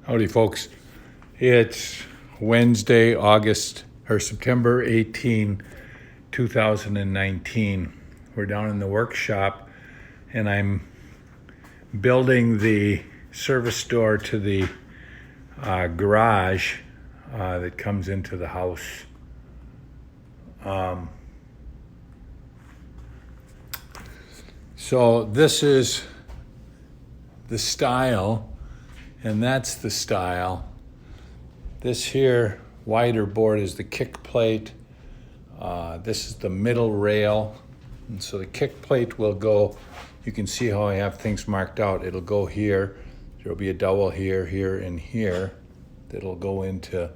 Howdy, folks. It's Wednesday, September 18, 2019. We're down in the workshop, and I'm building the service door to the garage that comes into the house. So this is the style, and that's the style. This here wider board is the kick plate. This is the middle rail. And so the kick plate will go, you can see how I have things marked out. It'll go here. There'll be a dowel here, here, and here that'll go into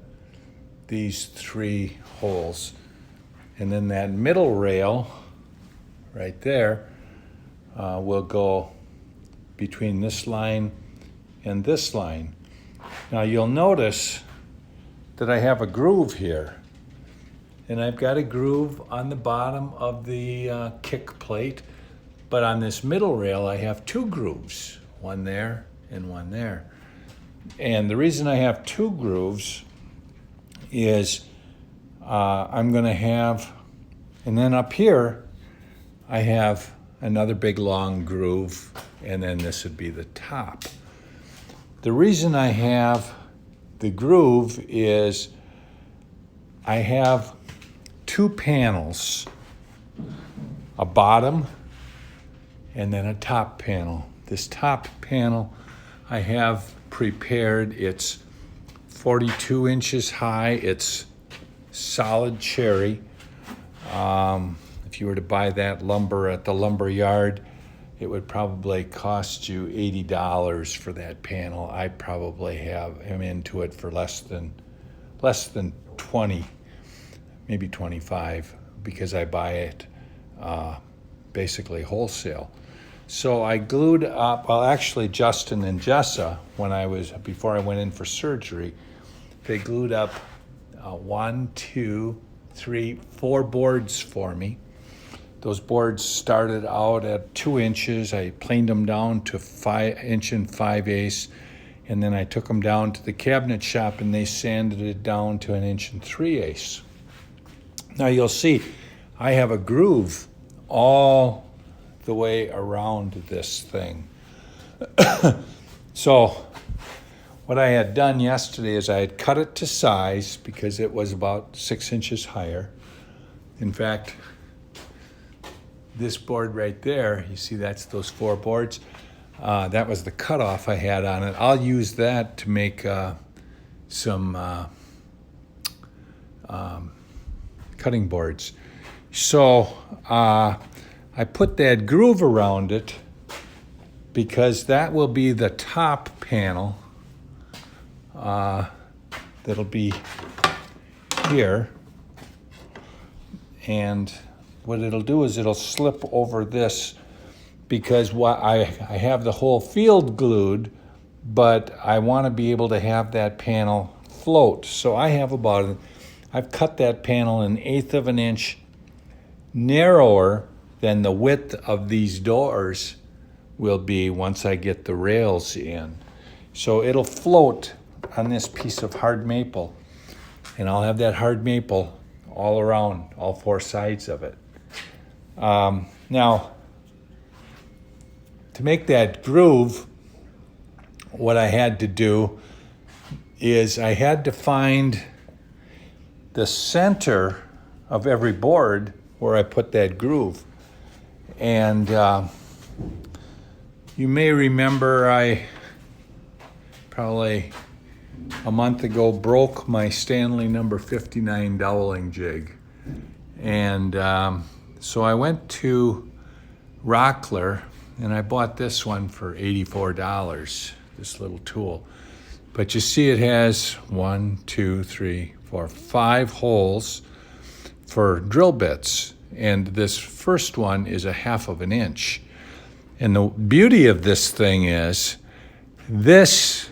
these three holes. And then that middle rail right there will go between this line and this line. Now you'll notice that I have a groove here, and I've got a groove on the bottom of the kick plate, but on this middle rail I have two grooves, one there and one there. And the reason I have two grooves is I'm going to have, and then up here I have another big long groove, and then this would be the top. The reason I have the groove is I have two panels, a bottom and then a top panel. This top panel I have prepared. It's 42 inches high. It's solid cherry. If you were to buy that lumber at the lumber yard, it would probably cost you $80 for that panel. I probably am into it for less than 20, maybe 25, because I buy it basically wholesale. So I glued up, well, actually Justin and Jessa, before I went in for surgery, they glued up 4 boards for me. Those boards started out at 2 inches. I planed them down to 5 inch and 5/8, and then I took them down to the cabinet shop and they sanded it down to 1 inch and 3/8. Now you'll see I have a groove all the way around this thing. So what I had done yesterday is I had cut it to size because it was about 6 inches higher. In fact, this board right there, you see that's those 4 boards. That was the cutoff I had on it. I'll use that to make some cutting boards. So I put that groove around it because that will be the top panel. That'll be here. And what it'll do is it'll slip over this, because I have the whole field glued, but I want to be able to have that panel float. So I've cut that panel 1/8 of an inch narrower than the width of these doors will be once I get the rails in. So it'll float on this piece of hard maple, and I'll have that hard maple all around, all 4 sides of it. Now, to make that groove, what I had to do is I had to find the center of every board where I put that groove. And you may remember I probably a month ago broke my Stanley number 59 doweling jig. And so I went to Rockler and I bought this one for $84, this little tool. But you see it has 5 holes for drill bits. And this first one is 1/2 of an inch. And the beauty of this thing is this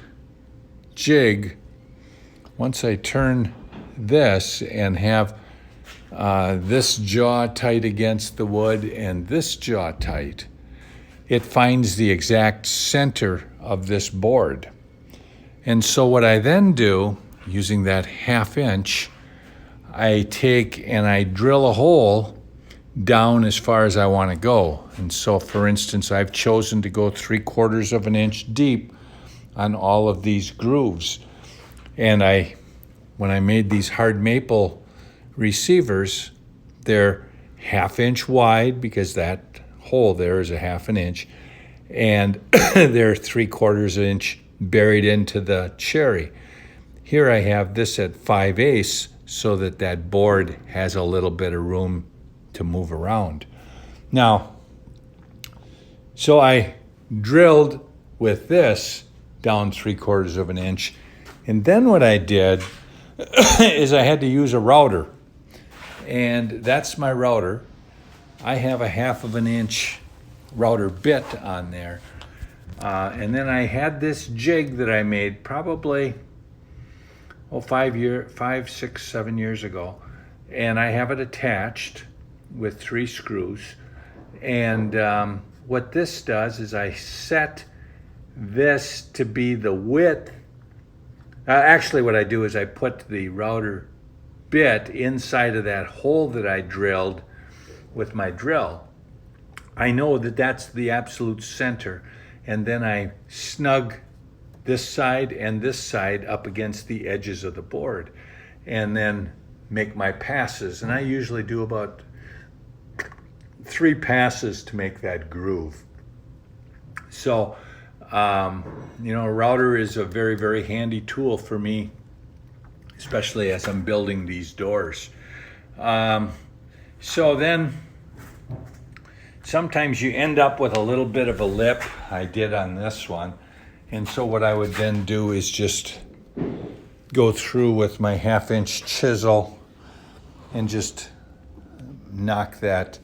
jig, once I turn this and have this jaw tight against the wood and this jaw tight, it finds the exact center of this board. And so what I then do, using that 1/2 inch, I take and I drill a hole down as far as I want to go. And so, for instance, I've chosen to go 3/4 of an inch deep on all of these grooves. And when I made these hard maple receivers, they're 1/2 inch wide because that hole there is a 1/2 inch, and they're 3/4 inch buried into the cherry. Here I have this at 5/8 so that board has a little bit of room to move around. Now, so I drilled with this down 3/4 of an inch, and then what I did is I had to use a router, and that's my router. I have a 1/2 inch router bit on there, and then I had this jig that I made probably 5, 6, 7 years ago, and I have it attached with 3 screws. And what this does is I set this to be the width. Actually, what I do is I put the router bit inside of that hole that I drilled with my drill. I know that that's the absolute center, and then I snug this side and this side up against the edges of the board, and then make my passes. And I usually do about 3 passes to make that groove. So, a router is a very, very handy tool for me, especially as I'm building these doors. So then, sometimes you end up with a little bit of a lip. I did on this one. And so what I would then do is just go through with my 1/2 inch chisel and just knock that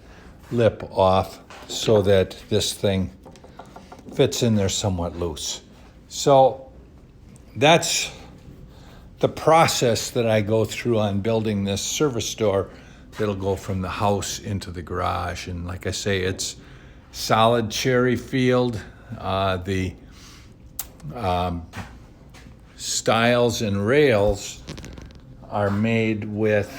lip off so that this thing fits in there somewhat loose. So that's the process that I go through on building this service door that'll go from the house into the garage. And like I say, it's solid cherry field. The stiles and rails are made with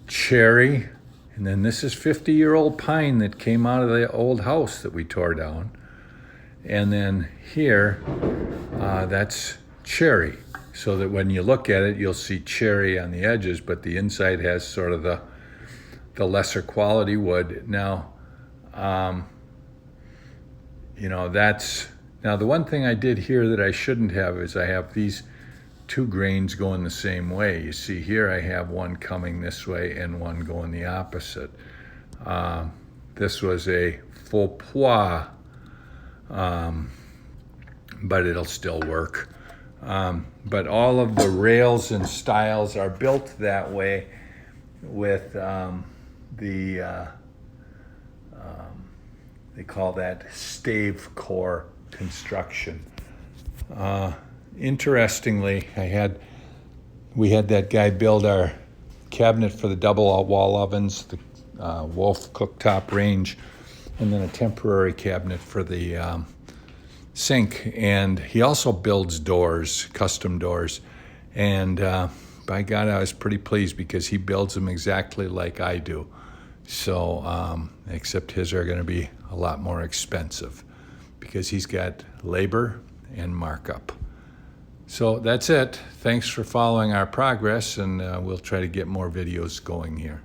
cherry, and then this is 50-year-old pine that came out of the old house that we tore down. And then here, that's cherry, so that when you look at it, you'll see cherry on the edges, but the inside has sort of the lesser quality wood. Now, now the one thing I did here that I shouldn't have is I have these 2 grains going the same way. You see here I have one coming this way and one going the opposite. This was a faux pois, but it'll still work. But all of the rails and stiles are built that way with they call that stave core construction. Interestingly, we had that guy build our cabinet for the double wall ovens, the Wolf cooktop range, and then a temporary cabinet for the sink. And he also builds doors, custom doors. And by God, I was pretty pleased because he builds them exactly like I do. So, except his are going to be a lot more expensive because he's got labor and markup. So that's it. Thanks for following our progress, and we'll try to get more videos going here.